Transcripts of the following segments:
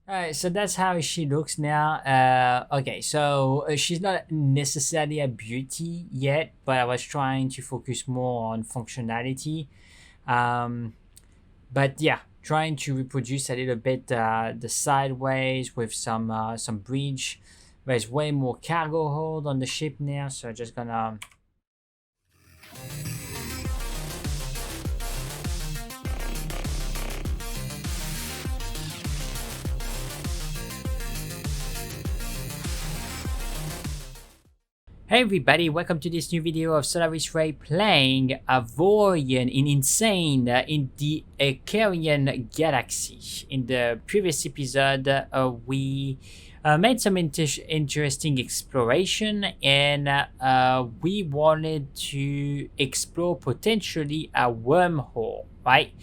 Alright, so that's how she looks now. Okay, so she's not necessarily a beauty yet, but I was trying to focus more on functionality. Um, but yeah, trying to reproduce a little bit the sideways with some bridge. There's way more cargo hold on the ship now, so just gonna. Hey everybody, welcome to this new video of Solaris Ray playing Avorion in Insane in the Icarian Galaxy. In the previous episode, we made some interesting exploration, and we wanted to explore potentially a wormhole, right?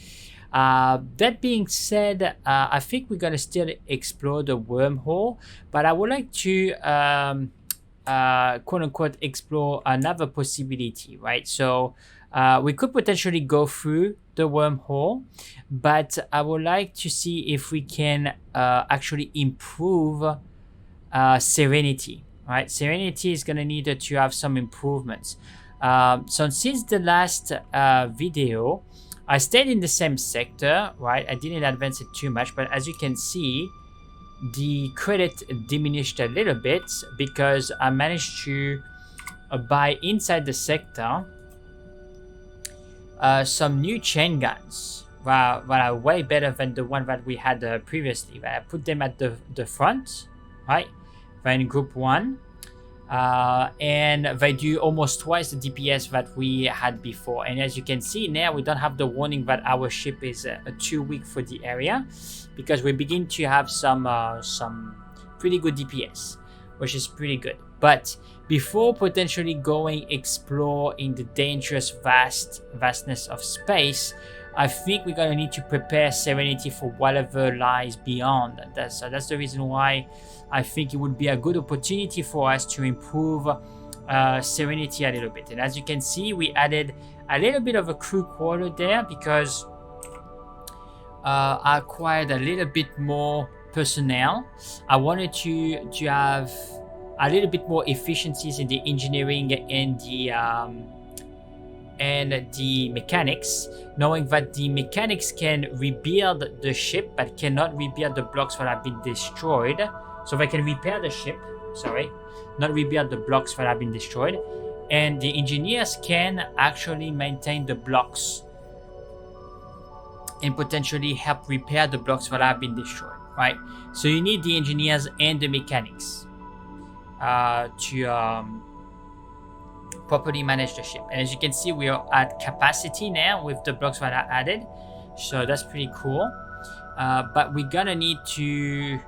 That being said, I think we're gonna still explore the wormhole, but I would like to quote unquote explore another possibility, right? So we could potentially go through the wormhole, but I would like to see if we can actually improve Serenity, right? Serenity is gonna need to have some improvements. So since the last video, I stayed in the same sector, right? I didn't advance it too much, but as you can see, the credit diminished a little bit because I managed to buy inside the sector some new chain guns that are way better than the one that we had previously. I put them at the front, right? They're in group 1. And they do almost twice the DPS that we had before. And as you can see now, we don't have the warning that our ship is too weak for the area, because we begin to have some pretty good DPS, which is pretty good. But before potentially going explore in the dangerous vastness of space, I think we're gonna need to prepare Serenity for whatever lies beyond. That's the reason why I think it would be a good opportunity for us to improve Serenity a little bit. And as you can see, we added a little bit of a crew quarter there because I acquired a little bit more personnel. I wanted to have a little bit more efficiencies in the engineering and the mechanics, knowing that the mechanics can rebuild the ship but cannot rebuild the blocks that have been destroyed. So they can repair the ship, sorry, not rebuild the blocks that have been destroyed, and the engineers can actually maintain the blocks and potentially help repair the blocks that have been destroyed, right? So you need the engineers and the mechanics to properly manage the ship. And as you can see, we are at capacity now with the blocks that are added, so that's pretty cool. But we're gonna need to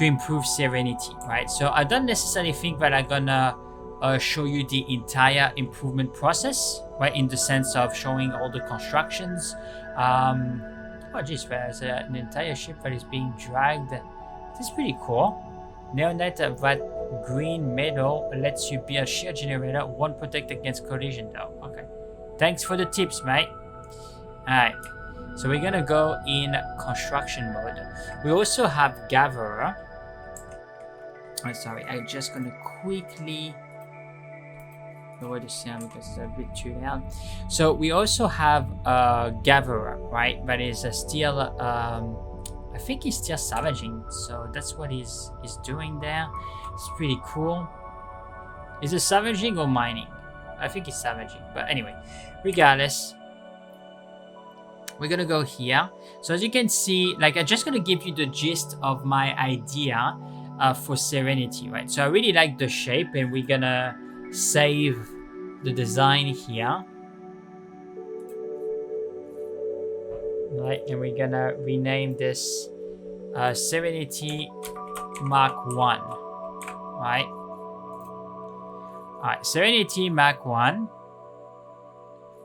improve Serenity, right? So I don't necessarily think that I'm gonna show you the entire improvement process, right? In the sense of showing all the constructions. Oh geez, there's an entire ship that is being dragged. That's pretty cool. Neonite that green metal lets you be a shear generator, won't protect against collision though. Okay. Thanks for the tips, mate. Alright. So we're gonna go in construction mode. We also have Gatherer. Oh, sorry, I'm just gonna quickly lower the sound because it's a bit too loud. So we also have Gatherer, right? That is still, I think he's still savaging. So that's what he's doing there. It's pretty cool. Is it savaging or mining? I think he's savaging. But anyway, regardless, we're gonna go here. So as you can see, like I'm just gonna give you the gist of my idea for Serenity, right? So I really like the shape, and we're gonna save the design here, right? And we're gonna rename this Serenity Mk2, right? All right, Serenity Mk2.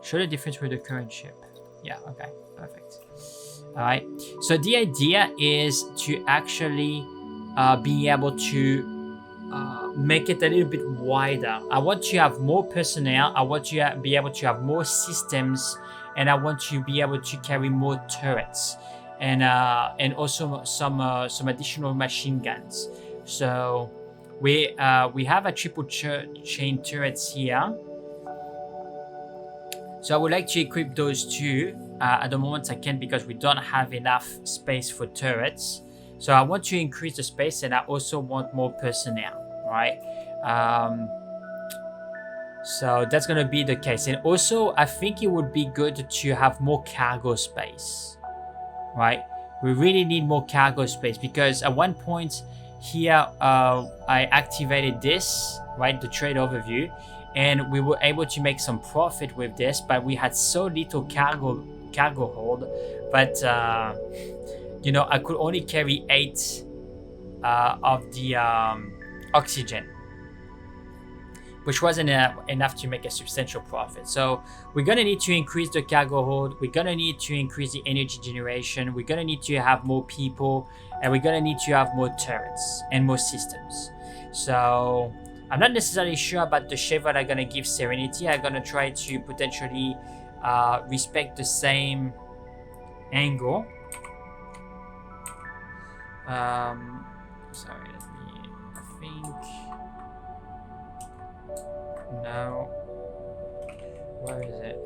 Show the difference with the current ship. Yeah, okay, perfect. All right, so the idea is to actually be able to make it a little bit wider. I want to have more personnel. I want to be able to have more systems, and I want to be able to carry more turrets. and also some additional machine guns. So we have a triple chain turrets here. So I would like to equip those two. At the moment I can't because we don't have enough space for turrets. So I want to increase the space, and I also want more personnel, right? So that's going to be the case. And also I think it would be good to have more cargo space, right? We really need more cargo space, because at one point here I activated this, right, the trade overview, and we were able to make some profit with this, but we had so little cargo hold that you know, I could only carry 8 of the oxygen, which wasn't enough to make a substantial profit. So we're gonna need to increase the cargo hold, we're gonna need to increase the energy generation, we're gonna need to have more people, and we're gonna need to have more turrets and more systems. So I'm not necessarily sure about the shape that I'm gonna give Serenity. I'm gonna try to potentially respect the same angle. Sorry, I think, no, where is it?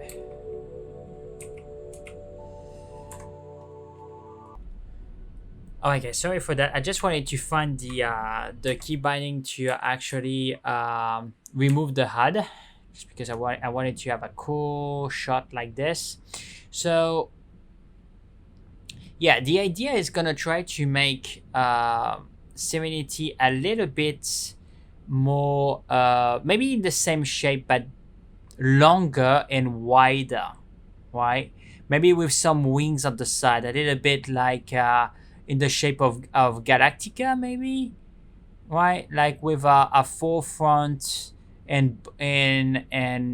Oh, okay, sorry for that. I just wanted to find the key binding to actually remove the HUD, just because I wanted to have a cool shot like this. So yeah, the idea is gonna try to make Serenity a little bit more, maybe in the same shape but longer and wider, right? Maybe with some wings on the side, a little bit like in the shape of Galactica, maybe, right? Like with a forefront and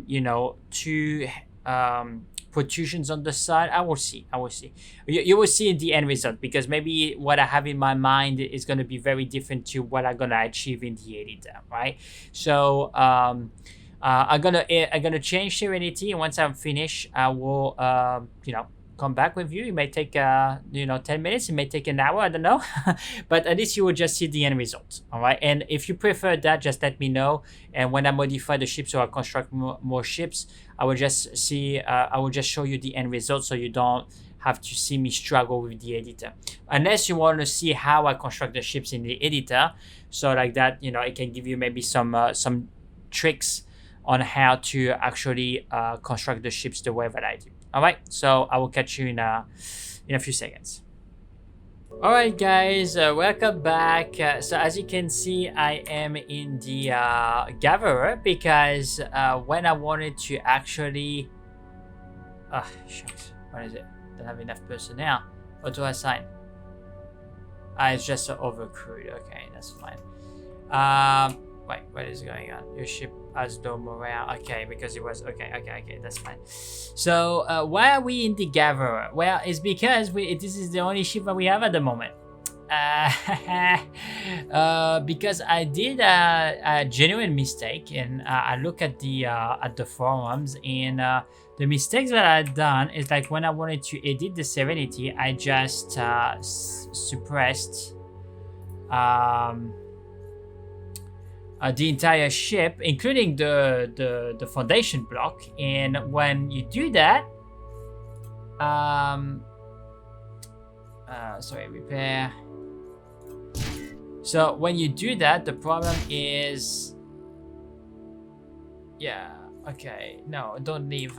you know, 2 protrusions on the side. I will see. You will see in the end result, because maybe what I have in my mind is going to be very different to what I'm going to achieve in the editor, right? So I'm gonna change Serenity, and once I'm finished, I will you know, come back with you. It may take you know, 10 minutes, it may take an hour, I don't know. But at least you will just see the end result. All right, and if you prefer that, just let me know, and when I modify the ships or I construct more ships, I will just see I will just show you the end result, so you don't have to see me struggle with the editor, unless you want to see how I construct the ships in the editor. So like that, you know, it can give you maybe some tricks on how to actually construct the ships the way that I do. All right, so I will catch you in a few seconds. All right, guys, welcome back. So as you can see, I am in the gatherer, because when I wanted to actually shucks, what is it? Don't have enough personnel. Auto assign. It's just overcrewed. Okay, that's fine. Wait, what is going on? Your ship has low morale. Okay, because it was okay, that's fine. So why are we in the gatherer? Well, it's because this is the only ship that we have at the moment. Because I did a genuine mistake, and I look at the forums, and the mistakes that I've done is, like, when I wanted to edit the Serenity, I just suppressed the entire ship, including the foundation block. And when you do that, sorry, repair. So when you do that, the problem is, yeah, okay, no, don't leave.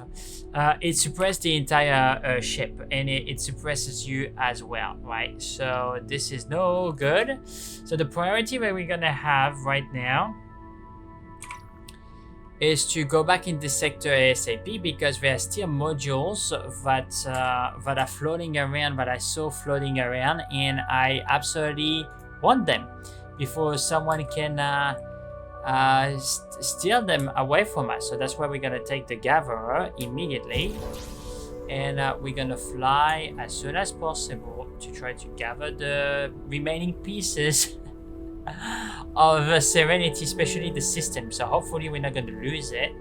It suppresses the entire ship, and it suppresses you as well, right? So this is no good. So the priority that we're gonna have right now is to go back in the sector ASAP, because there are still modules that are floating around, that I saw floating around, and I absolutely want them before someone can steal them away from us. So that's why we're gonna take the gatherer immediately, and we're gonna fly as soon as possible to try to gather the remaining pieces of Serenity, especially the system. So hopefully we're not going to lose it.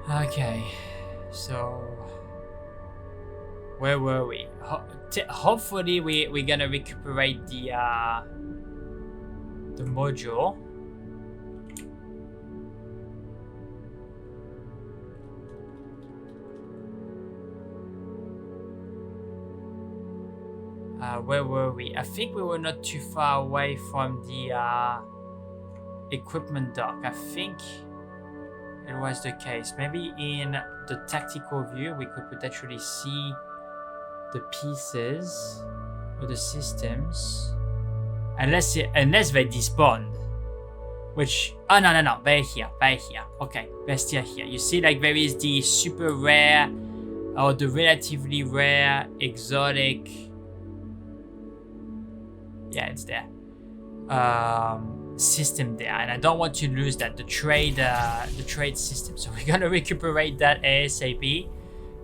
Okay, so where were we? Hopefully we're gonna recuperate the module. Where were we? I think we were not too far away from the equipment dock. I think it was the case. Maybe in the tactical view we could potentially see the pieces or the systems, unless they despawned. Which, oh no, they're here. Okay, they're still here. You see, like there is the super rare or the relatively rare exotic. Yeah, it's there. System there, and I don't want to lose that, the trade system. So we're gonna recuperate that ASAP.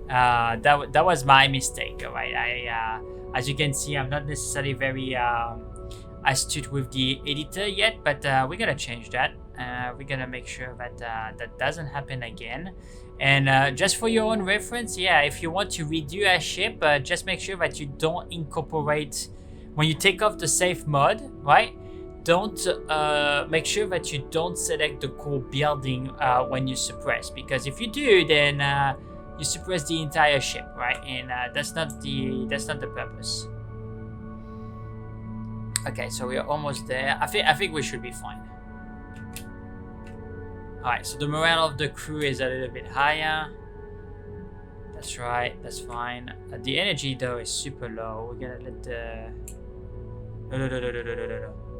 That was my mistake. All right, I as you can see, I'm not necessarily very astute with the editor yet, but we're gonna change that. We're gonna make sure that that doesn't happen again. And just for your own reference, yeah, if you want to redo a ship, just make sure that you don't incorporate, when you take off the safe mode, right? Don't make sure that you don't select the core building when you suppress, because if you do, then you suppress the entire ship, right? And that's not the purpose. Okay, so we are almost there. I think we should be fine. All right, so the morale of the crew is a little bit higher. That's right. That's fine. The energy though is super low. We're gonna let the no.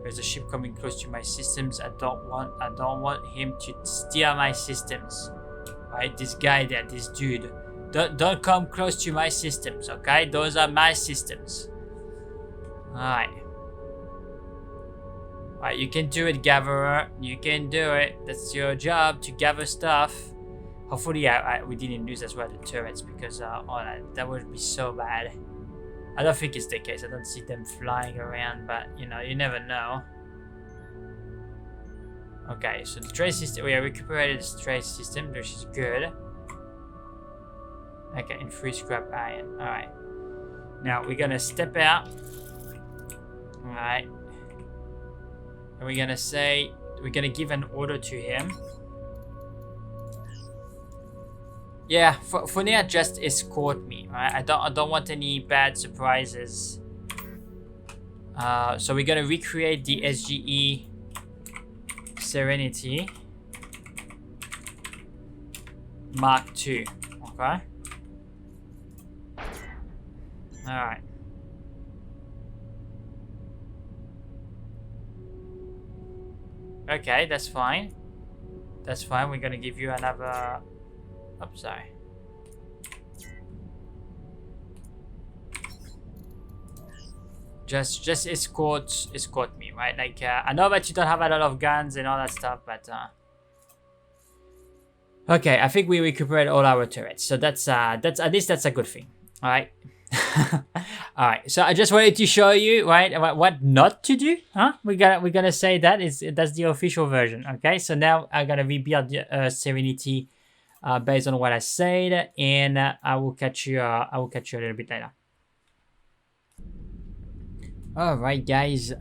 There's a ship coming close to my systems. I don't want him to steal my systems. Right, this guy there, this dude. Don't come close to my systems, okay? Those are my systems. Alright. Alright, you can do it, gatherer. You can do it. That's your job, to gather stuff. Hopefully we didn't lose as well the turrets, because that would be so bad. I don't think it's the case. I don't see them flying around, but you know, you never know. Okay, so the trade system, we have recuperated the trade system, which is good. Okay, and free scrap iron. Alright. Now we're gonna step out. Alright. And we're gonna give an order to him. Yeah, for now, just escort me. Right? I don't want any bad surprises. So we're gonna recreate the SGE Serenity Mk2. Okay. All right. Okay, that's fine. That's fine. We're gonna give you another. Oh, sorry. Just escort me, right? Like I know that you don't have a lot of guns and all that stuff, but okay, I think we recuperate all our turrets, so that's at least that's a good thing. All right. All right, so I just wanted to show you, right, what not to do. Huh? We're gonna say that's the official version. Okay, so now I'm gonna rebuild Serenity based on what I said, and I will catch you a little bit later. All right, guys.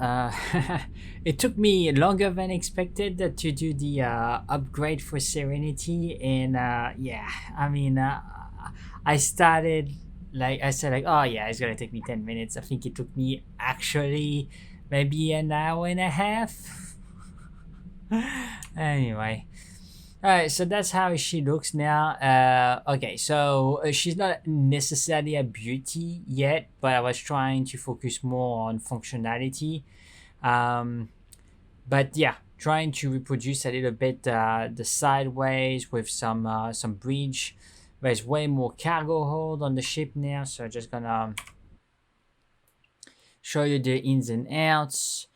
It took me longer than expected to do the upgrade for Serenity, and yeah, I mean, I started. Like I said, like, oh yeah, it's gonna take me 10 minutes. I think it took me actually maybe an hour and a half. Anyway, all right, so that's how she looks now. Okay, so she's not necessarily a beauty yet, but I was trying to focus more on functionality. But yeah, trying to reproduce a little bit the sideways with some bridge. There's way more cargo hold on the ship now, so I'm just gonna show you the ins and outs.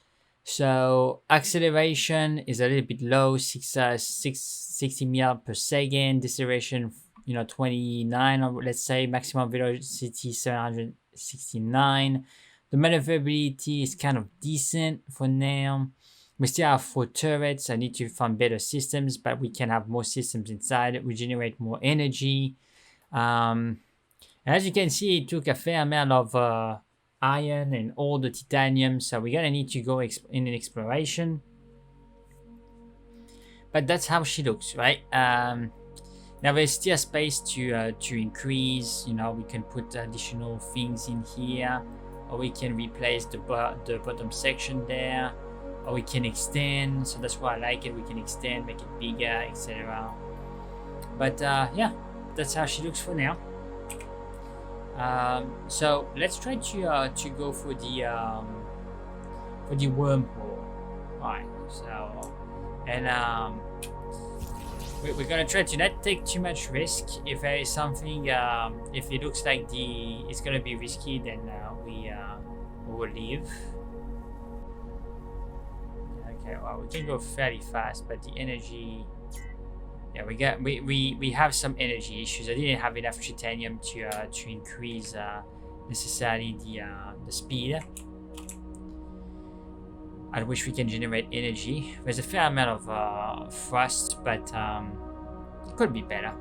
So acceleration is a little bit low, 60 mil per second. Deceleration, 29, or let's say maximum velocity 769. The maneuverability is kind of decent for now. We still have 4 turrets. I need to find better systems, but we can have more systems inside. We generate more energy. And as you can see, it took a fair amount of iron and all the titanium, so we're gonna need to go in an exploration. But that's how she looks, right? Now there's still space to increase. You know, we can put additional things in here, or we can replace the bottom section there, or we can extend. So that's why I like it. We can extend, make it bigger, etc. But yeah, that's how she looks for now. So let's try to go for the wormhole. Alright, so and we're gonna try to not take too much risk. If there is something, if it looks like it's gonna be risky, then we will leave. Okay, well, we can go fairly fast, but the energy. Yeah, we have some energy issues. I didn't have enough titanium to increase necessarily the speed at which we can generate energy. There's a fair amount of thrust, but it could be better.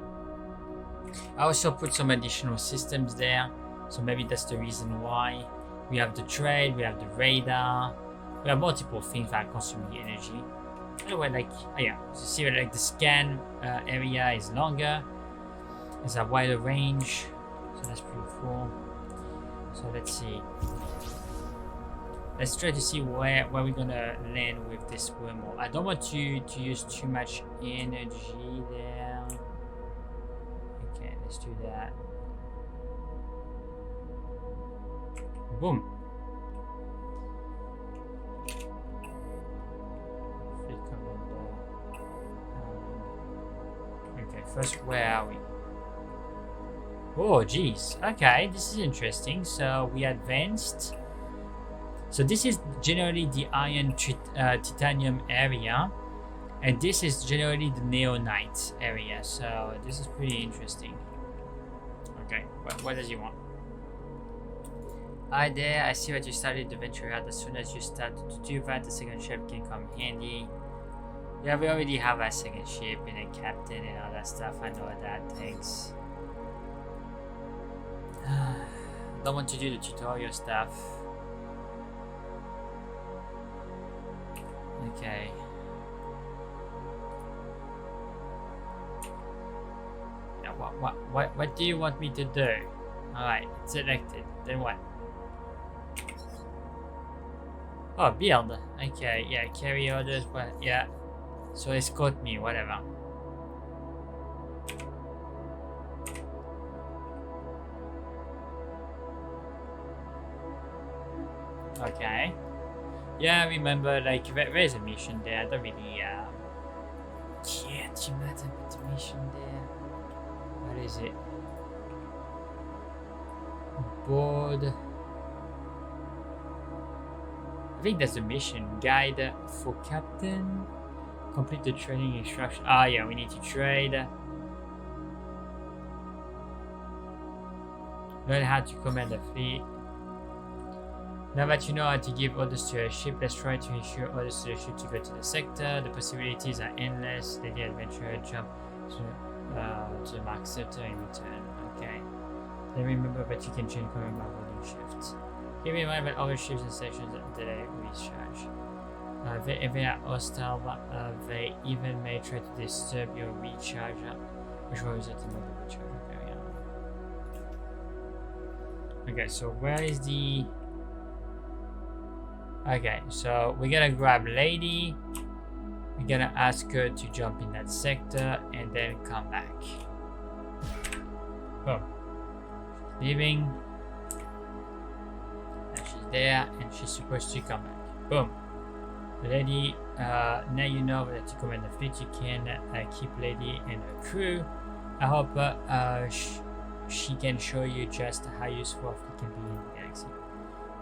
I also put some additional systems there, so maybe that's the reason why. We have the trade, we have the radar, we have multiple things that are consuming energy. Anyway, like, oh yeah, you see, like the scan area is longer, it's a wider range, so that's pretty cool. So let's see. Let's try to see where we're gonna land with this wormhole. I don't want to use too much energy there. Okay, let's do that. Boom. Okay, first, where are we? Oh, geez. Okay, this is interesting. So we advanced. So this is generally the iron titanium area, and this is generally the neonite area. So this is pretty interesting. Okay, what does he want? Hi there, I see that you started the venture out. As soon as you start to do that, the second ship can come handy. Yeah, we already have a second ship and a captain and all that stuff. I know that, thanks. Don't want to do the tutorial stuff. Okay. Now what do you want me to do? Alright, it's selected. Then what? Oh, build. Okay, yeah, carry orders, but yeah. So escort me, whatever. Okay. Yeah, I remember, like, there's a mission there. I don't really, can't you imagine the mission there? What is it? Board. I think that's the mission. Guide for captain. Complete the training instruction. Ah, yeah, we need to trade. Learn how to command a fleet. Now that you know how to give orders to a ship, let's try to issue orders to the ship to go to the sector. The possibilities are endless. Let the adventurer jump to the Mark sector in return. Okay. Then remember that you can change command by holding shift. Keep in mind that other ships and sections delay recharge. If they are hostile, they even may try to disturb your recharge, which will result in another recharge area. Okay, so where is the... Okay, so we're gonna grab Lady. We're gonna ask her to jump in that sector and then come back. Boom. Leaving. Now she's there and she's supposed to come back. Boom. Lady, now you know that to command the fleet, you can keep Lady and her crew. I hope she can show you just how useful it can be in the galaxy.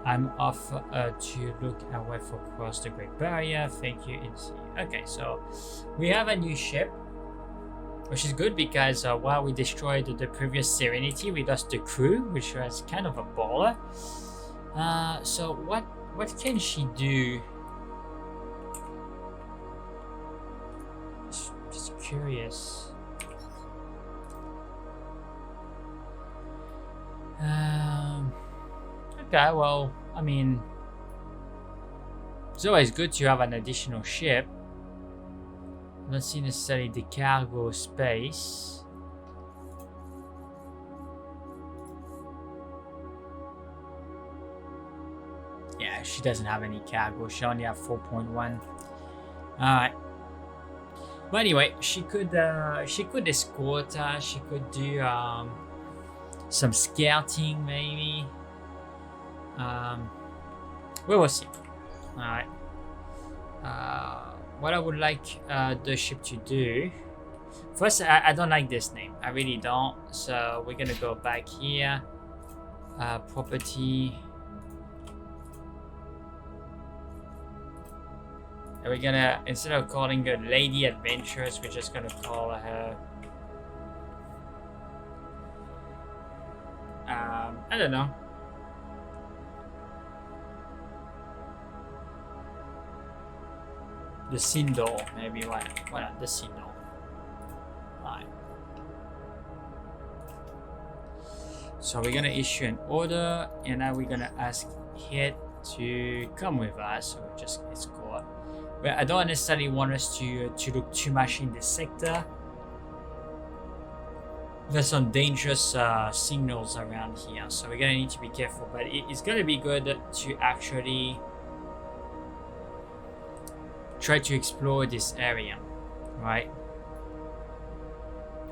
I'm off to look away for across the Great Barrier. Thank you and see you. Okay, so we have a new ship, which is good because while we destroyed the previous Serenity, we lost the crew, which was kind of a baller. So what can she do? curious. Okay, well, I mean, it's always good to have an additional ship. I don't see necessarily the cargo space. Yeah, she doesn't have any cargo. She only have 4.1. Alright. But anyway, she could escort her. She could do some scouting maybe. We will see. Alright. What I would like the ship to do. First, I don't like this name. I really don't. So we're gonna go back here. Property. And we're gonna, instead of calling her Lady Adventurous, we're just gonna call her I don't know. The Sindor, maybe. Why not the Sindor? Alright. So we're gonna issue an order, and now we're gonna ask it to come with us. So we just escort. But I don't necessarily want us to look too much in this sector. There's some dangerous signals around here, so we're gonna need to be careful. But it's gonna be good to actually try to explore this area, right?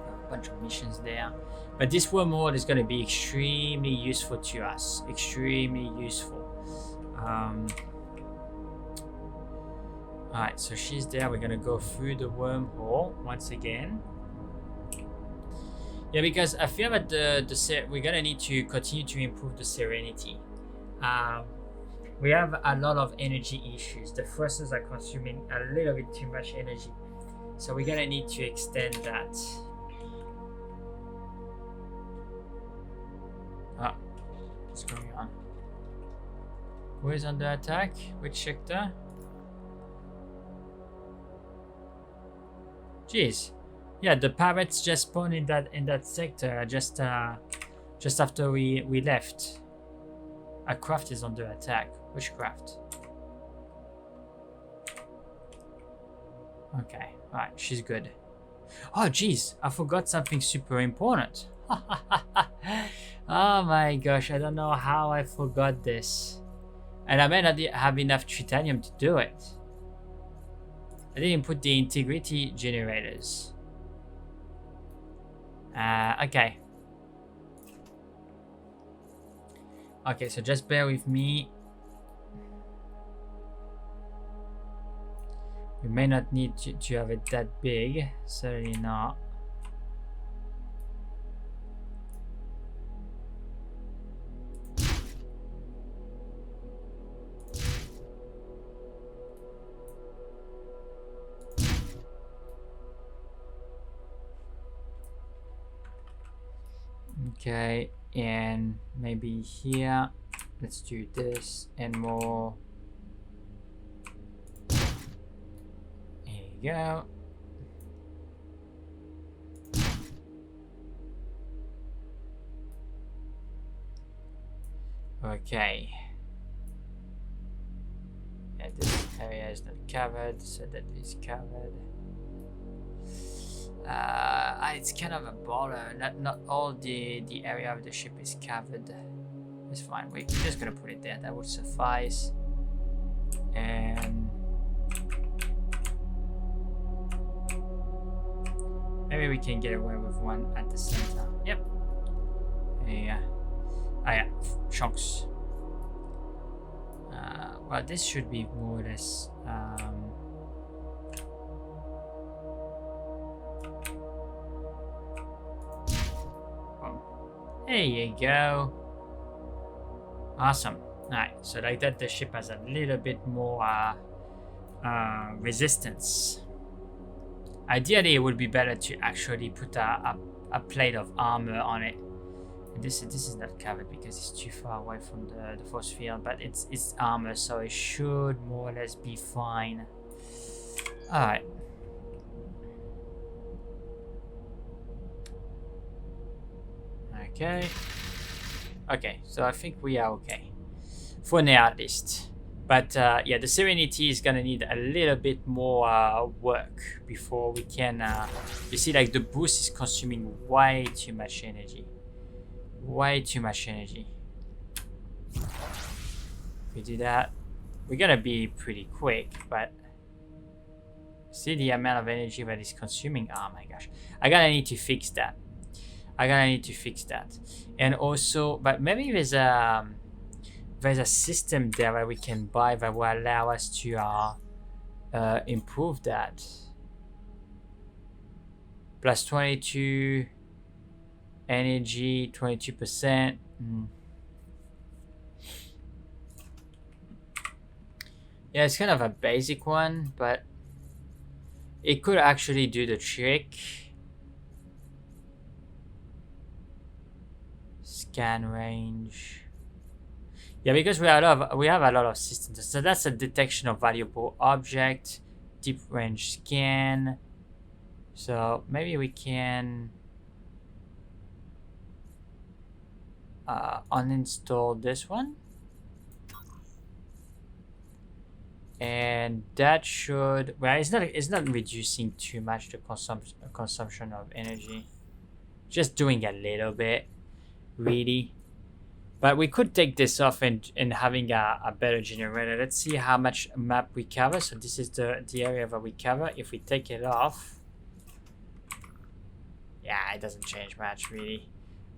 A bunch of missions there, but this wormhole is gonna be extremely useful to us. Extremely useful. Alright, so she's there. We're gonna go through the wormhole once again. Yeah, because I feel that we're gonna need to continue to improve the Serenity. We have a lot of energy issues. The thrusters are consuming a little bit too much energy, so we're gonna need to extend that. What's going on? Who is under attack? Which sector? Jeez. Yeah, the pirates just spawned in that sector just after we left. A craft is under attack. Which craft? Okay, alright, she's good. Oh jeez, I forgot something super important. Oh my gosh, I don't know how I forgot this. And I may not have enough titanium to do it. I didn't put the integrity generators. Okay. Okay, so just bear with me. We may not need to have it that big. Certainly not. Okay, and maybe here, let's do this and more. There you go. Okay. Yeah, this area is not covered, so that is covered. It's kind of a border. Not all the area of the ship is covered. It's fine. We're just gonna put it there. That would suffice. And maybe we can get away with one at the center. Yep. Yeah. Oh yeah. Chunks. Well, this should be more or less. There you go. Awesome. Alright, so like that the ship has a little bit more resistance. Ideally, it would be better to actually put a plate of armor on it. And this is not covered because it's too far away from the force field, but it's armor, so it should more or less be fine. Alright. Okay. Okay, so I think we are okay. For now, at least. But yeah, the Serenity is gonna need a little bit more work before we can... you see, like, the boost is consuming way too much energy. Way too much energy. If we do that, we're gonna be pretty quick, but... see the amount of energy that is consuming? Oh my gosh. I gotta need to fix that. And also, but maybe there's a system there that we can buy that will allow us to improve that. Plus 22 energy, 22%. Yeah, it's kind of a basic one, but it could actually do the trick. Scan range. Yeah, because we have a lot of systems. So that's a detection of valuable object, deep range scan. So maybe we can uninstall this one. And that should... well, it's not reducing too much the consumption of energy. Just doing a little bit, really. But we could take this off and having a better generator. Let's see how much map we cover. So this is the area that we cover. If we take it off, yeah, it doesn't change much, really.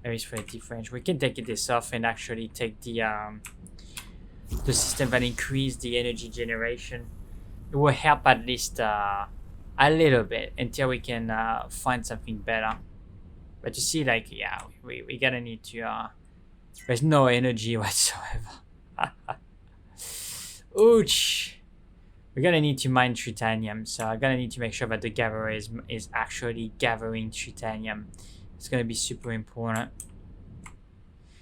Maybe it's for a deep range. We can take this off and actually take the system that increase the energy generation. It will help at least a little bit until we can find something better. But you see, like, yeah, we gotta need to... there's no energy whatsoever. Ouch! We're gonna need to mine tritanium, so I'm gonna need to make sure that the gatherer is actually gathering tritanium. It's gonna be super important.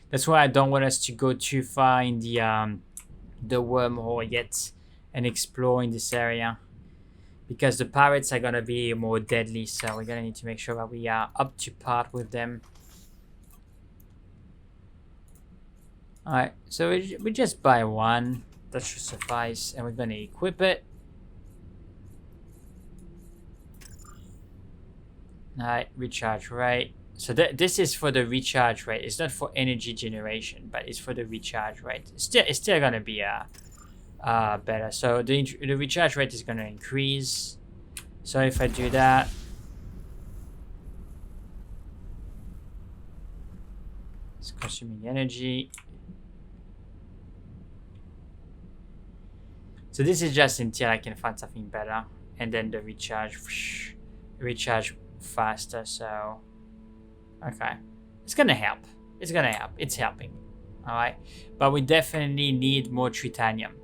That's why I don't want us to go too far in the wormhole yet and explore in this area, because the pirates are gonna be more deadly, so we're gonna need to make sure that we are up to par with them. Alright, so we just buy one. That should suffice, and we're gonna equip it. Alright, recharge rate. So this is for the recharge rate. It's not for energy generation, but it's for the recharge rate. It's still gonna be better. So the recharge rate is gonna increase. So if I do that, it's consuming energy. So this is just until I can find something better, and then the recharge faster. So okay, it's gonna help. It's helping. All right, but we definitely need more tritanium.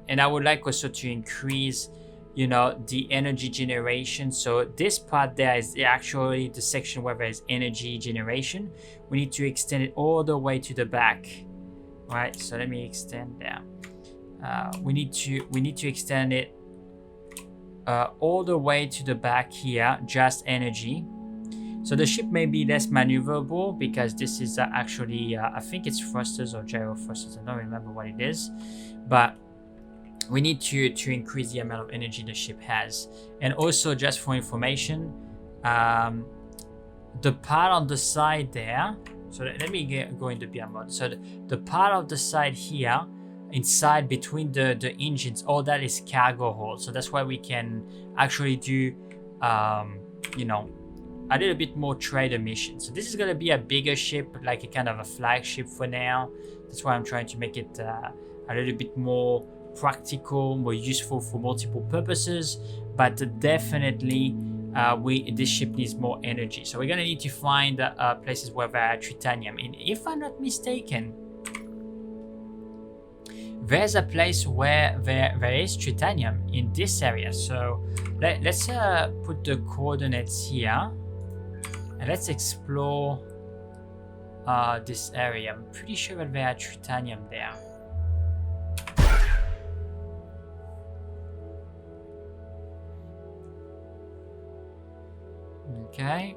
And I would like also to increase, you know, the energy generation. So this part there is actually the section where there's energy generation. We need to extend it all the way to the back. Right, so let me extend there. We need to extend it all the way to the back here, just energy. So the ship may be less maneuverable because this is actually I think it's thrusters or gyro thrusters. I don't remember what it is, but we need to increase the amount of energy the ship has. And also, just for information, the part on the side there. So let me go into beer mode. So the part of the side here, inside between the engines, all that is cargo hold. So that's why we can actually do, you know, a little bit more trader missions. So this is going to be a bigger ship, like a kind of a flagship for now. That's why I'm trying to make it a little bit more practical, more useful for multiple purposes. But definitely, this ship needs more energy, so we're gonna need to find places where there are tritanium. And if I'm not mistaken, there's a place where there is tritanium in this area. So let's put the coordinates here and let's explore this area. I'm pretty sure that there are tritanium there. Okay.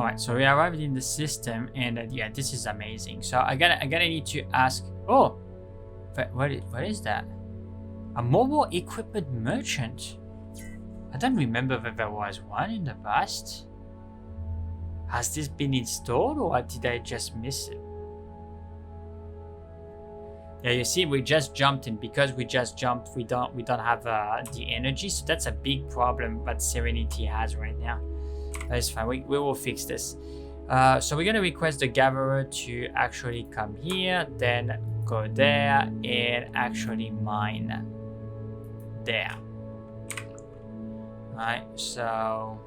All right, so we arrived in the system, and yeah, this is amazing. So I gotta need to ask. Oh, but what is that? A mobile equipment merchant. I don't remember if there was one in the past. Has this been installed, or did I just miss it? Yeah, you see, we just jumped in. Because we just jumped, we don't have the energy, so that's a big problem that Serenity has right now. That is fine. We will fix this. So we're gonna request the gatherer to actually come here, then go there, and actually mine there. Alright, so,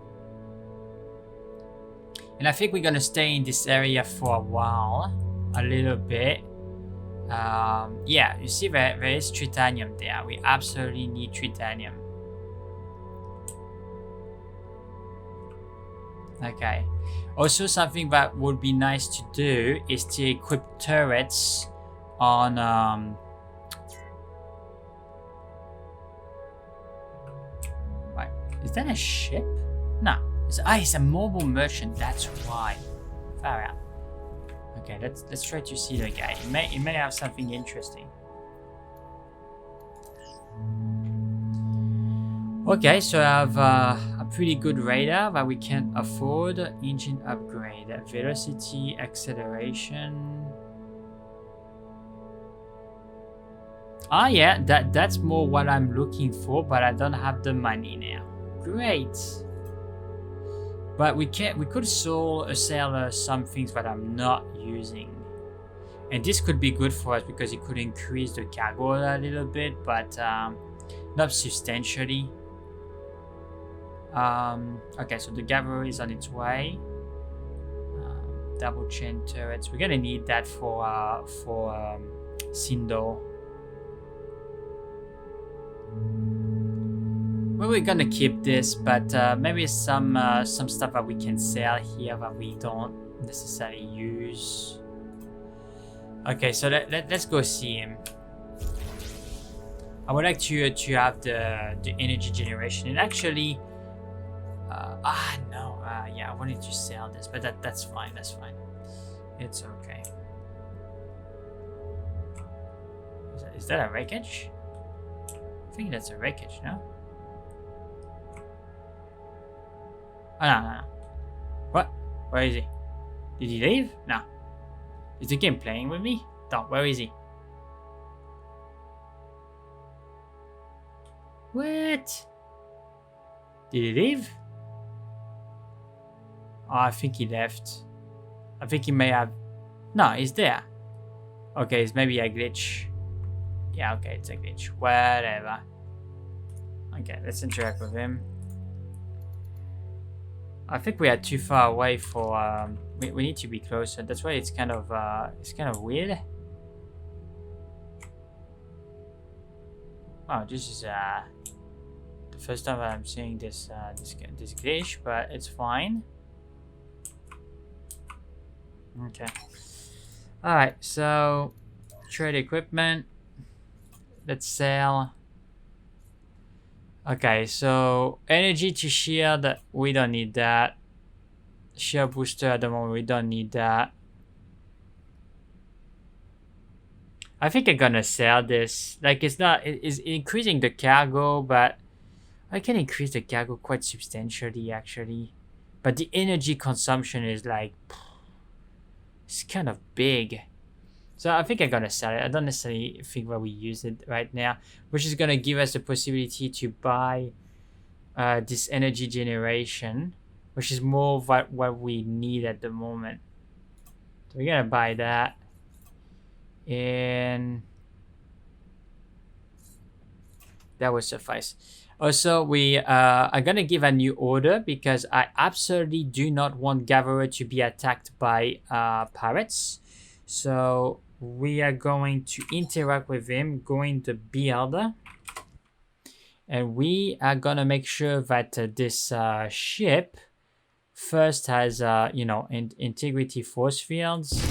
and I think we're gonna stay in this area for a while, a little bit. Yeah, you see there is tritanium there. We absolutely need tritanium. Okay. Also, something that would be nice to do is to equip turrets on Wait, is that a ship? No. It's a mobile merchant, that's why. Far out. Okay, let's try to see the guy. It may have something interesting. Okay, so I have a pretty good radar that we can afford. Engine upgrade, velocity, acceleration. Ah, yeah, that's more what I'm looking for, but I don't have the money now. Great. But we could sell some things that I'm not using. And this could be good for us because it could increase the cargo a little bit, but not substantially. Okay, so the gatherer is on its way. Double chain turrets. We're gonna need that for Sindor. Well, we're gonna keep this, but maybe some stuff that we can sell here that we don't necessarily use. Okay, so let's go see him. I would like to have the energy generation, and actually, no, yeah, I wanted to sell this, but that's fine. That's fine. It's okay. Is that a wreckage? I think that's a wreckage, no? Oh, no. What? Where is he? Did he leave? No. Is the game playing with me? No, where is he? What? Did he leave? Oh, I think he left. I think he may have... No, he's there. Okay, it's maybe a glitch. Yeah, okay, it's a glitch. Whatever. Okay, let's interact with him. I think we are too far away for... we need to be closer. That's why it's kind of weird. Oh, this is the first time I'm seeing this glitch, but it's fine. Okay. All right. So trade equipment. Let's sell. Okay. So energy to shield. We don't need that. Shield booster at the moment. We don't need that. I think I'm gonna sell this. Like it's increasing the cargo, but I can increase the cargo quite substantially actually. But the energy consumption is like, it's kind of big. So I think I'm gonna sell it. I don't necessarily think that we use it right now, which is gonna give us the possibility to buy this energy generation, which is more what we need at the moment. So we're gonna buy that. And that will suffice. Also, we are gonna give a new order because I absolutely do not want Gatherer to be attacked by pirates. So we are going to interact with him, going to build, and we are gonna make sure that this ship first has integrity force fields.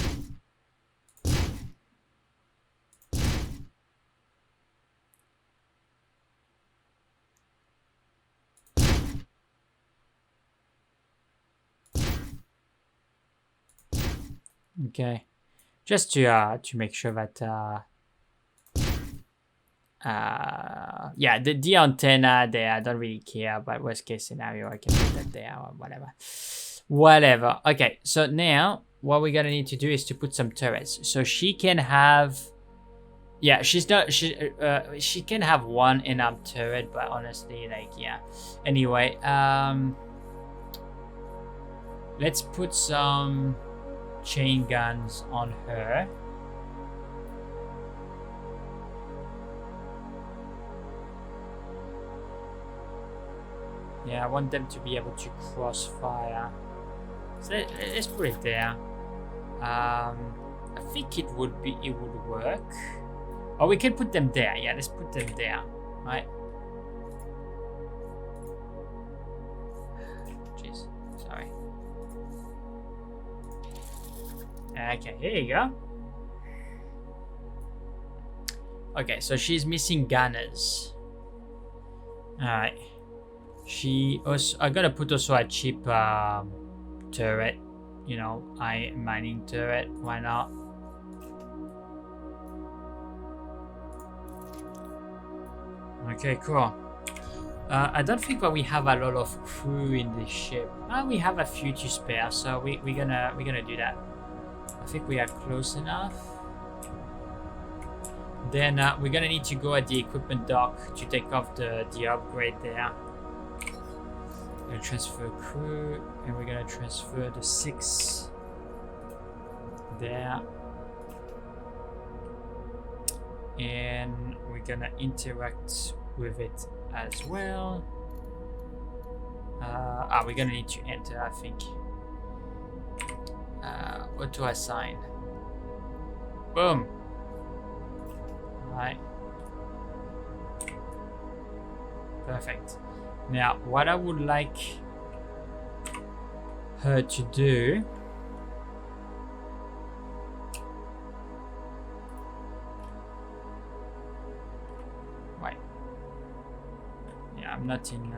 Okay, just to make sure that yeah, the antenna there, I don't really care, but worst case scenario I can put that there or whatever. Okay, so now what we're gonna need to do is to put some turrets so she can have, yeah, she can have one in-arm turret, but honestly, like, yeah, anyway, let's put some chain guns on her. Yeah, I want them to be able to crossfire. So let's put it there. I think it would work. Or we can put them there. Yeah, let's put them there. Right. Jeez, sorry. Okay, here you go. Okay, so she's missing gunners. Alright. She also, I'm gonna put also a cheap turret, you know, mining turret, why not? Okay, cool. I don't think that we have a lot of crew in this ship. We have a few to spare, so we're gonna do that. I think we are close enough. Then we're gonna need to go at the equipment dock to take off the upgrade there. We're gonna transfer crew, and we're gonna transfer the 6 there. And we're gonna interact with it as well. We're gonna need to enter, I think. Auto assign. Boom. Right. Perfect. Now, what I would like her to do I'm not in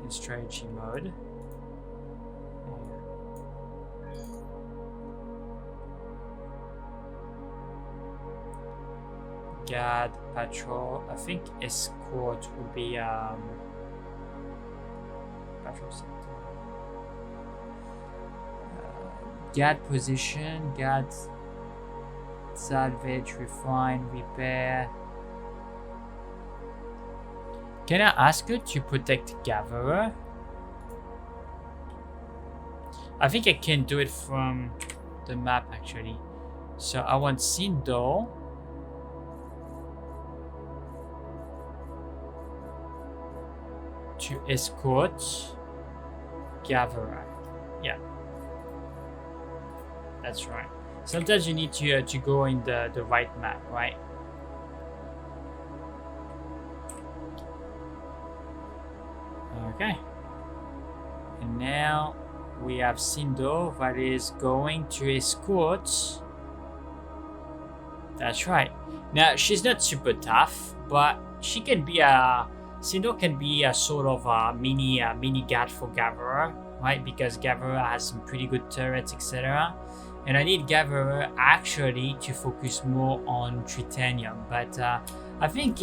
strategy mode. Guard, patrol. I think escort would be patrol center. Guard position, guard salvage, refine, repair. Can I ask her to protect Gatherer? I think I can do it from the map actually. So I want Sindo to escort Gatherer. Yeah, that's right. Sometimes you need to go in the right map, right? Okay. And now we have Sindo that is going to escort. That's right. Now she's not super tough, but she can be Sindo can be a sort of a mini guard for Gatherer, right? Because Gatherer has some pretty good turrets, etc. And I need Gatherer actually to focus more on Tritanium, but I think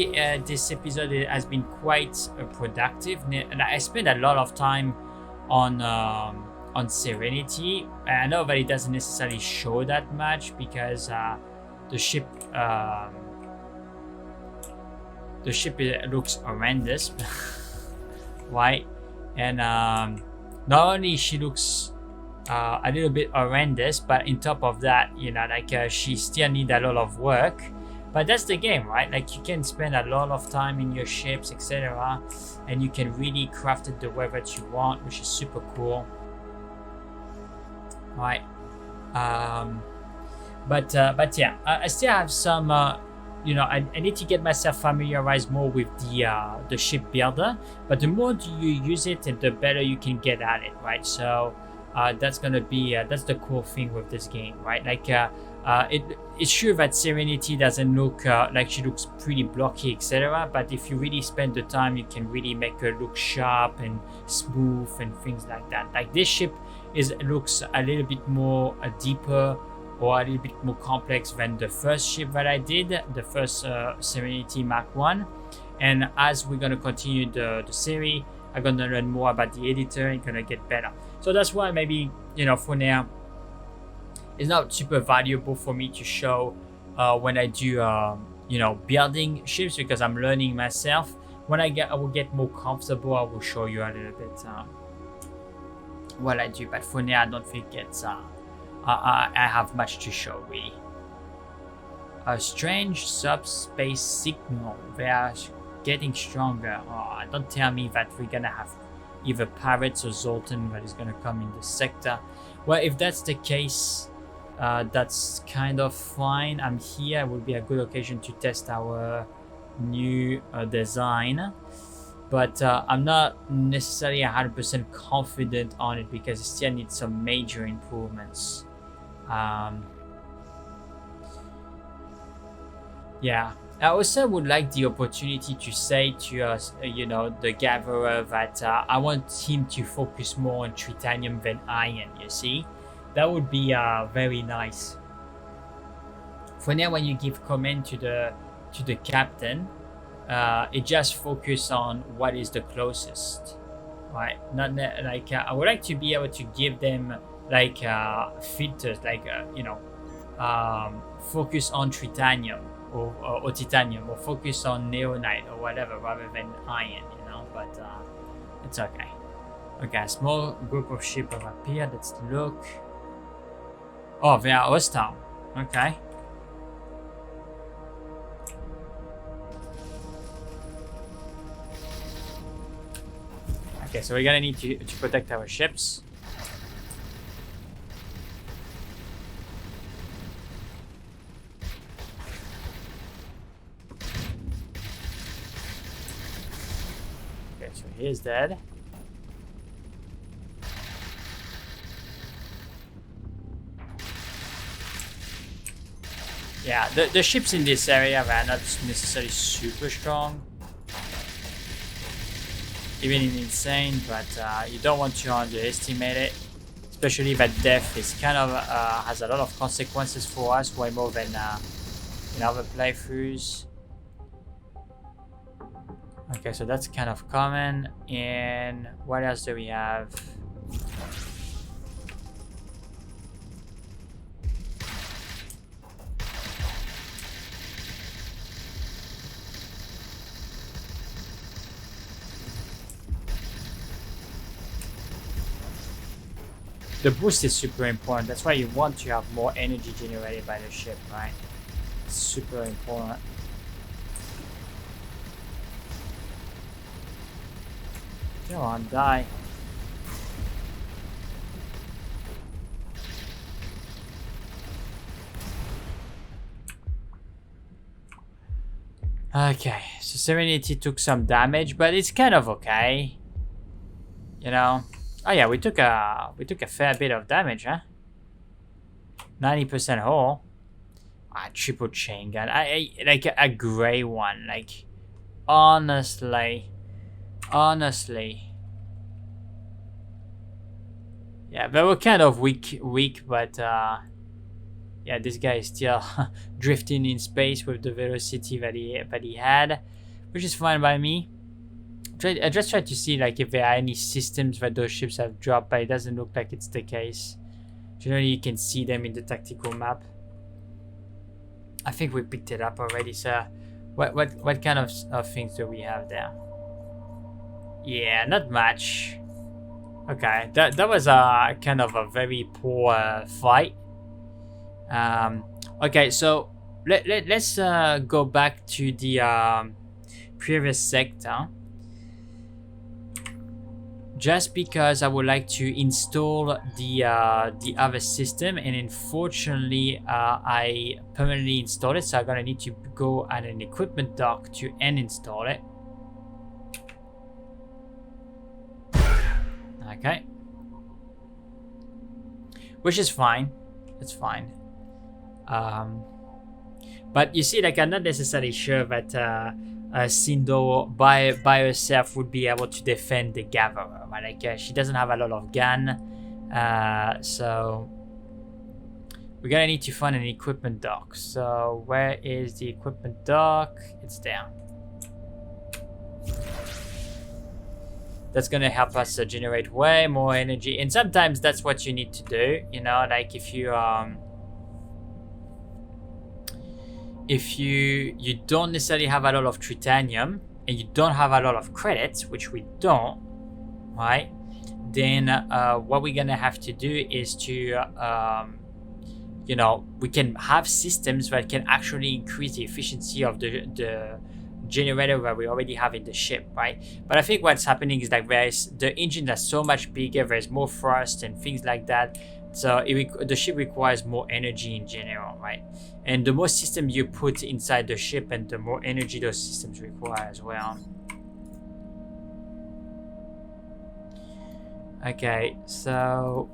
this episode has been quite productive, and I spent a lot of time on Serenity. I know that it doesn't necessarily show that much because the ship looks horrendous, right? And not only she looks a little bit horrendous, but on top of that, you know, like she still needs a lot of work. But that's the game, right? Like you can spend a lot of time in your ships, etc., and you can really craft it the way that you want, which is super cool, right? But yeah, I still have some. You know, I need to get myself familiarized more with the ship builder. But the more you use it, and the better you can get at it, right? So that's gonna be that's the cool thing with this game, right? Like it's true that Serenity doesn't look like she looks pretty blocky, etc. But if you really spend the time, you can really make her look sharp and smooth and things like that. Like this ship looks a little bit more deeper, or a little bit more complex than the first ship that I did, the first Serenity Mk2. And as we're gonna continue the series, I'm gonna learn more about the editor and gonna get better. So that's why maybe, you know, for now, it's not super valuable for me to show when I do, you know, building ships, because I'm learning myself. When I will get more comfortable, I will show you a little bit what I do. But for now, I don't think it's I have much to show really. A strange subspace signal. They are getting stronger. Oh, don't tell me that we're gonna have either pirates or Zoltan that is gonna come in the sector. Well, if that's the case, that's kind of fine. I'm here. It will be a good occasion to test our new design, but I'm not necessarily 100% confident on it because it still needs some major improvements. Yeah, I also would like the opportunity to say to us, you know, the gatherer, that I want him to focus more on titanium than iron. You see, that would be very nice. For now, when you give command to the captain, it just focus on what is the closest, right? Not like I would like to be able to give them like filters, like you know, focus on titanium or titanium, or focus on neonite or whatever, rather than iron, you know. But it's okay. Okay, a small group of ships have appeared. Let's look. Oh, they are hostile. Okay. Okay, so we're gonna need to protect our ships. Okay, so he's dead. Yeah, the ships in this area are not necessarily super strong, even in insane, but you don't want to underestimate it, especially that death is kind of has a lot of consequences for us, way more than in other playthroughs. Okay, so that's kind of common. And what else do we have? The boost is super important. That's why you want to have more energy generated by the ship, right? It's super important. Come on, die. Okay, so Serenity took some damage, but it's kind of okay. You know? Oh yeah, we took a fair bit of damage, huh? 90% hull. Triple chain gun. I like a gray one. Like, honestly. Yeah, they were kind of weak, but yeah, this guy is still drifting in space with the velocity that he had, which is fine by me. I just tried to see like if there are any systems that those ships have dropped, but it doesn't look like it's the case. Generally, you can see them in the tactical map. I think we picked it up already. So, what kind of things do we have there? Yeah, not much. Okay, that was a kind of a very poor fight. Okay, so let's go back to the previous sector. Just because I would like to install the other system, and unfortunately I permanently installed it, so I'm gonna need to go at an equipment dock to uninstall it. Okay, which is fine. It's fine. But you see, like, I'm not necessarily sure that Sindor by herself would be able to defend the gatherer, right? Like, she doesn't have a lot of gun, so we're gonna need to find an equipment dock. So where is the equipment dock? It's there. That's gonna help us generate way more energy. And sometimes that's what you need to do. You know, like if you don't necessarily have a lot of titanium and you don't have a lot of credits, which we don't, right? Then what we're gonna have to do is to you know, we can have systems that can actually increase the efficiency of the generator that we already have in the ship, right? But I think what's happening is that the engine is so much bigger, there's more thrust and things like that. So the ship requires more energy in general, right? And the more system you put inside the ship, and the more energy those systems require as well. Okay, so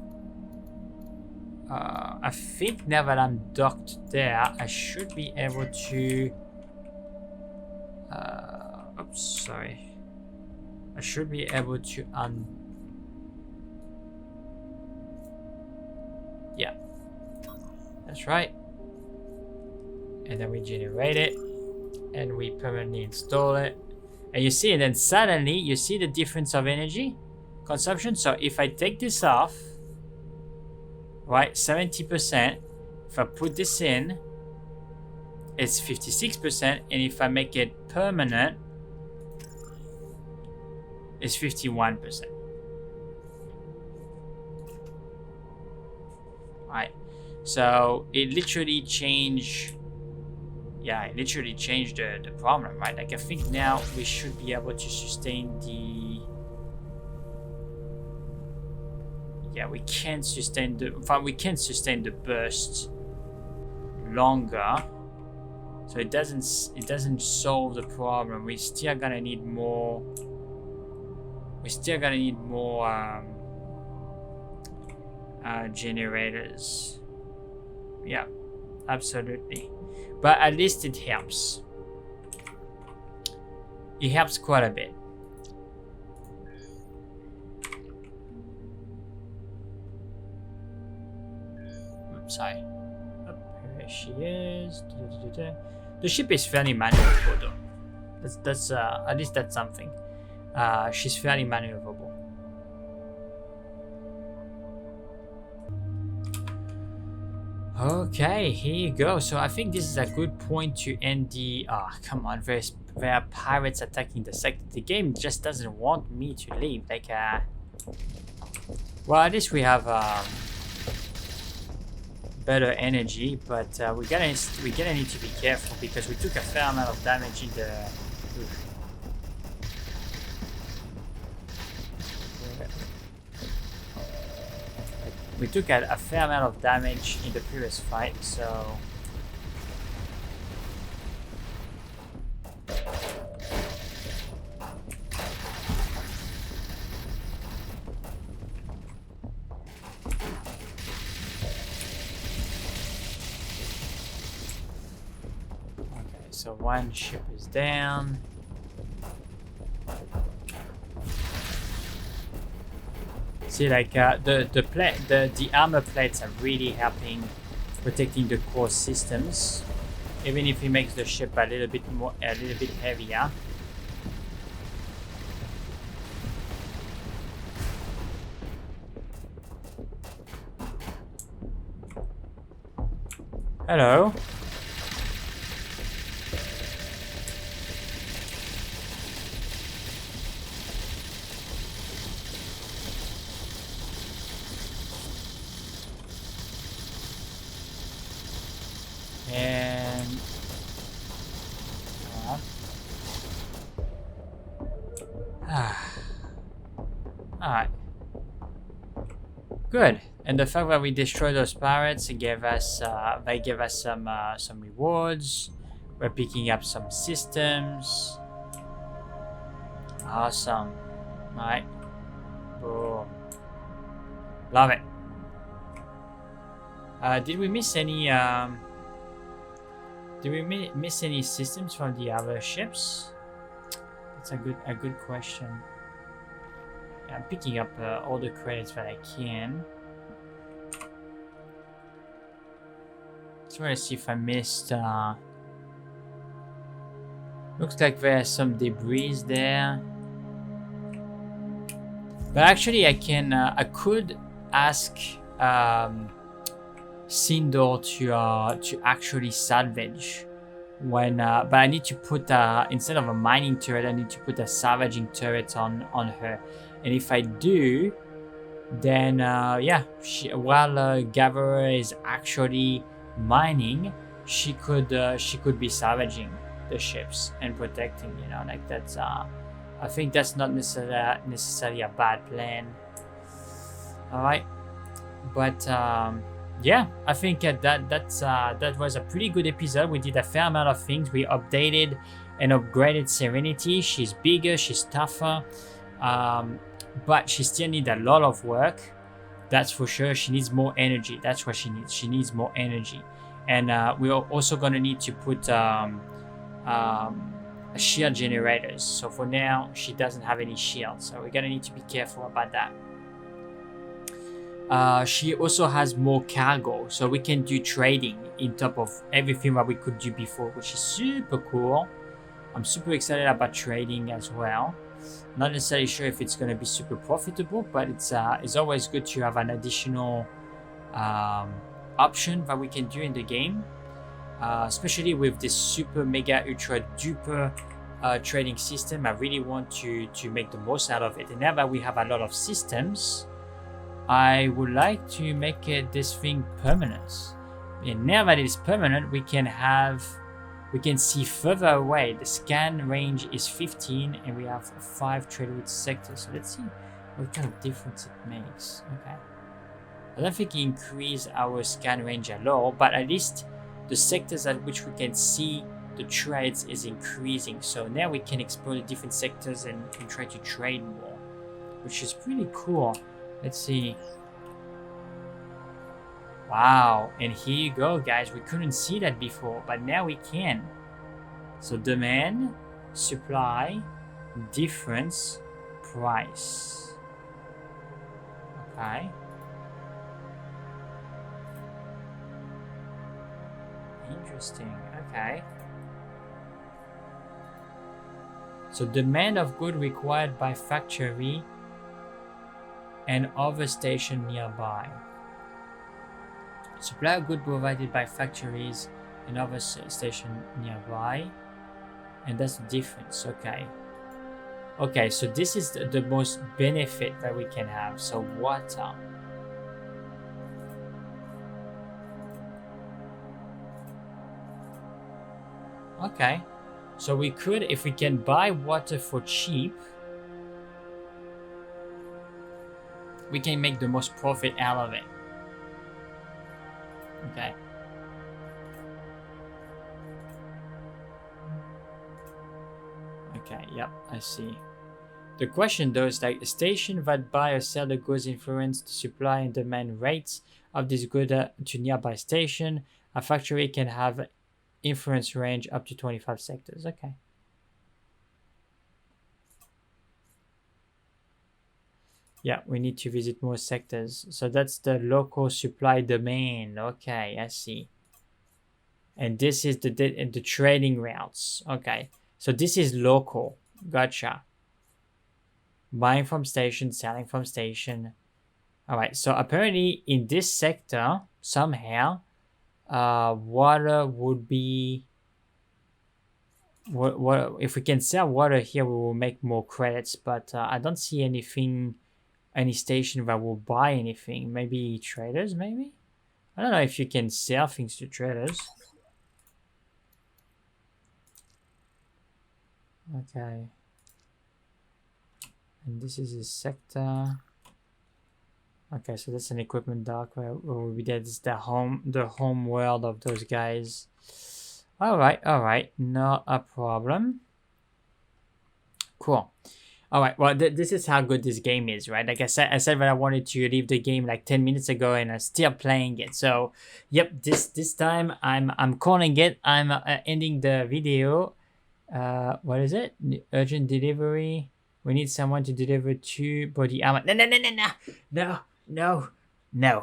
I think now that I'm docked there, I should be able to oops, sorry. I should be able to yeah, that's right. And then we generate it and we permanently install it. And you see, and then suddenly you see the difference of energy consumption. So if I take this off, right, 70%, if I put this in, it's 56%, and if I make it permanent, it's 51%. Right, so it literally changed. Yeah, it literally changed the problem, right? Like I think now we should be able to sustain the. Yeah, we can sustain the. We can sustain the burst longer. So it doesn't solve the problem. We're still gonna need more. We're still gonna need more generators. Yeah, absolutely. But at least it helps. It helps quite a bit. Oops, sorry. Oh, here she is. The ship is fairly maneuverable though. That's at least that's something. She's fairly maneuverable. Okay, here you go. So I think this is a good point to end the. Come on, there are pirates attacking the sector. The game just doesn't want me to leave. Like, well, at least we have better energy, but we're gonna need to be careful because we took a fair amount of damage in the. We took a fair amount of damage in the previous fight, so. Okay, so one ship is down. See, like the armor plates are really helping protecting the core systems, even if it makes the ship a little bit heavier. Hello. And alright, good. And the fact that we destroyed those pirates gave us some rewards. We're picking up some systems. Awesome. Alright. Boom. Love it. Did we miss any miss any systems from the other ships? That's a good question. Yeah, I'm picking up all the credits that I can. Just want to see if I missed. Looks like there's some debris there. But actually, I could ask Sindor to actually salvage when. But I need to put instead of a mining turret, I need to put a salvaging turret on her. And if I do, then yeah, while Gatherer is actually mining, she could be salvaging the ships and protecting. You know, like that's. I think that's not necessarily a bad plan. All right, but yeah, I think that was a pretty good episode. We did a fair amount of things. We updated and upgraded Serenity. She's bigger, she's tougher, but she still needs a lot of work. That's for sure. She needs more energy. That's what she needs. She needs more energy, and we are also gonna need to put shield generators. So for now, she doesn't have any shields, so we're gonna need to be careful about that. She also has more cargo, so we can do trading in top of everything that we could do before, which is super cool. I'm super excited about trading as well. Not necessarily sure if it's gonna be super profitable, but it's always good to have an additional option that we can do in the game. Especially with this super mega ultra duper trading system. I really want to make the most out of it. And now that we have a lot of systems, I would like to make this thing permanent. And now that it is permanent, we can see further away. The scan range is 15 and we have 5 trade route sectors. So let's see what kind of difference it makes. Okay, I don't think it increased our scan range at all, but at least the sectors at which we can see the trades is increasing. So now we can explore the different sectors and try to trade more, which is pretty cool. Let's see. Wow, and here you go, guys. We couldn't see that before, but now we can. So demand, supply, difference, price. Okay. Interesting. Okay. So demand of good required by factory and other station nearby. Supply of good provided by factories and other station nearby. And that's the difference. Okay. Okay, so this is the most benefit that we can have. So water. Okay. So we could, if we can buy water for cheap, we can make the most profit out of it. Okay. Okay, yep, I see. The question though is like a station that buy or sell the goods influence the supply and demand rates of this good to nearby station. A factory can have influence range up to 25 sectors. Okay. Yeah, we need to visit more sectors. So that's the local supply domain. Okay, I see. And this is the trading routes. Okay, so this is local. Gotcha. Buying from station, selling from station. All right, so apparently in this sector, somehow, water would be... What if we can sell water here, we will make more credits, but I don't see anything... any station that will buy anything. Maybe traders, maybe? I don't know if you can sell things to traders. Okay. And this is a sector. Okay, so that's an equipment dock where we'll be there. This is the home world of those guys. Alright. Not a problem. Cool. All right, well, this is how good this game is, right? Like I said that I wanted to leave the game like 10 minutes ago, and I'm still playing it. So, yep, this time I'm calling it. I'm ending the video. What is it? Urgent delivery. We need someone to deliver 2 body armor. No.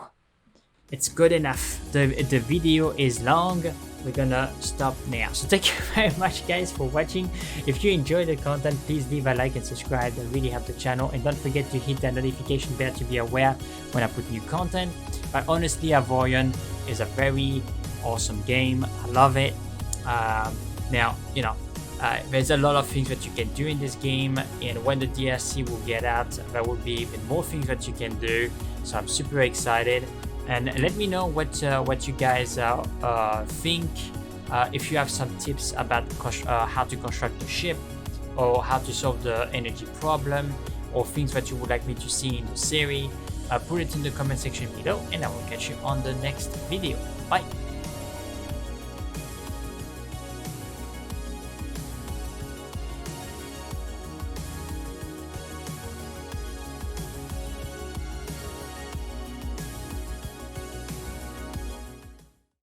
it's good enough. The video is long. We're gonna stop now. So thank you very much, guys, for watching. If you enjoyed the content, please leave a like and subscribe. That really help the channel. And don't forget to hit that notification bell to be aware when I put new content. But honestly, Avorion is a very awesome game. I love it. Now, you know, there's a lot of things that you can do in this game, and when the DLC will get out, there will be even more things that you can do. So I'm super excited. And let me know what you guys think. If you have some tips about how to construct a ship, or how to solve the energy problem, or things that you would like me to see in the series, put it in the comment section below, and I will catch you on the next video. Bye.